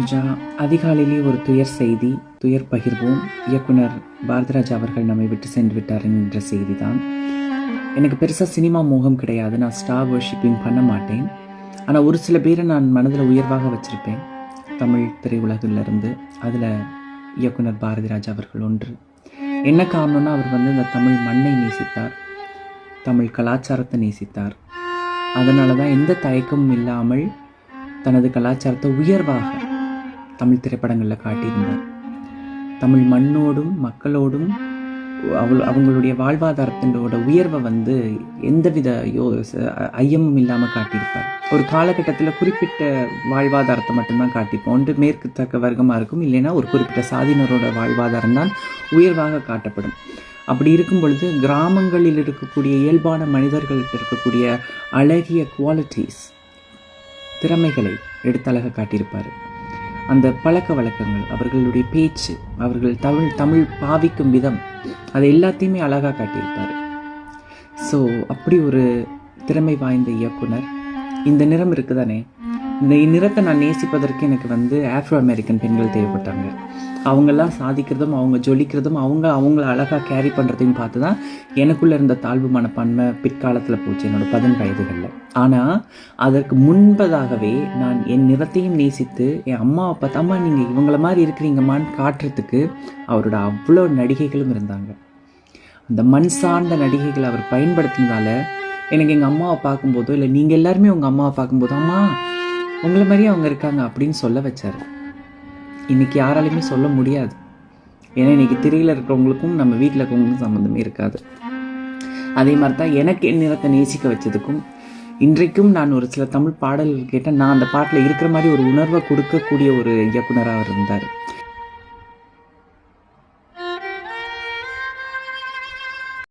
ராஜா. அதிகாலையிலே ஒரு துயர் செய்தி, துயர் பகிர்வோம். இயக்குனர் பாரதிராஜா அவர்கள் நம்மை விட்டு சென்று விட்டார் என்ற செய்தி தான். எனக்கு பெருசாக சினிமா மோகம் கிடையாது. நான் ஸ்டார் வர்ஷிப்பிங் பண்ண மாட்டேன். ஆனால் ஒரு சில பேரை நான் மனதில் உயர்வாக வச்சுருப்பேன் தமிழ் திரையுலகிலிருந்து. அதில் இயக்குனர் பாரதிராஜா அவர்கள் ஒன்று. என்ன காரணம்னா, அவர் இந்த தமிழ் மண்ணை நேசித்தார், தமிழ் கலாச்சாரத்தை நேசித்தார். அதனால தான் எந்த தயக்கமும் இல்லாமல் தனது கலாச்சாரத்தை உயர்வாக தமிழ் திரைப்படங்களில் காட்டியிருந்தார். தமிழ் மண்ணோடும் மக்களோடும் அவங்களுடைய வாழ்வாதாரத்தினோட உயர்வை எந்தவித ஐயமும் இல்லாமல் காட்டியிருப்பார். ஒரு காலகட்டத்தில் குறிப்பிட்ட வாழ்வாதாரத்தை மட்டும்தான் காட்டியிருப்போம். ஒன்று மேற்கு தக்க வர்க்கமாக இருக்கும், இல்லைன்னா ஒரு குறிப்பிட்ட சாதியினரோட வாழ்வாதாரம் தான் உயர்வாக காட்டப்படும். அப்படி இருக்கும் பொழுது கிராமங்களில் இருக்கக்கூடிய இயல்பான மனிதர்கள்ட்ட இருக்கக்கூடிய அழகிய குவாலிட்டிஸ், திறமைகளை எடுத்தழக காட்டியிருப்பார். அந்த பழக்க வழக்கங்கள், அவர்களுடைய பேச்சு, அவர்கள் தமிழ் பாவிக்கும் விதம், அது எல்லாத்தையுமே அழகாக காட்டியிருப்பார். ஸோ அப்படி ஒரு திறமை வாய்ந்த இயக்குனர். இந்த நிறம் இருக்குதானே, இந்த நிறத்தை நான் நேசிப்பதற்கு எனக்கு ஆஃப்ரோ அமெரிக்கன் பெண்கள் தேவைப்பட்டாங்க. அவங்கெல்லாம் சாதிக்கிறதும், அவங்க ஜொலிக்கிறதும், அவங்கள அழகாக கேரி பண்ணுறதையும் பார்த்து தான் எனக்குள்ளே இருந்த தாழ்வு மனப்பான்மை பிற்காலத்தில் போச்சு, என்னோடய 10 வயதுகளில். ஆனால் அதற்கு முன்பதாகவே நான் என் நிறத்தையும் நேசித்து என் அம்மாவை பார்த்து, அம்மா நீங்கள் இவங்கள மாதிரி இருக்கிறீங்கம்மான்னு காட்டுறதுக்கு அவரோட அவ்வளோ நடிகைகளும் இருந்தாங்க. அந்த மண் சார்ந்த நடிகைகளை அவர் பயன்படுத்தினதால எனக்கு எங்கள் அம்மாவை பார்க்கும்போதோ, இல்லை நீங்கள் எல்லாருமே உங்கள் அம்மாவை பார்க்கும்போதோ, அம்மா உங்களை மாதிரியே அவங்க இருக்காங்க அப்படின்னு சொல்ல வச்சார். இன்றைக்கி யாராலையுமே சொல்ல முடியாது. ஏன்னா இன்றைக்கி திரையில் இருக்கிறவங்களுக்கும் நம்ம வீட்டில் இருக்கிறவங்களுக்கும் சம்மந்தமே இருக்காது. அதே மாதிரி தான் எனக்கு என் நிறத்தை நேசிக்க வச்சதுக்கும், இன்றைக்கும் நான் ஒரு சில தமிழ் பாடல்கள் கேட்டால் நான் அந்த பாட்டில் இருக்கிற மாதிரி ஒரு உணர்வை கொடுக்கக்கூடிய ஒரு இயக்குனராக இருந்தார்.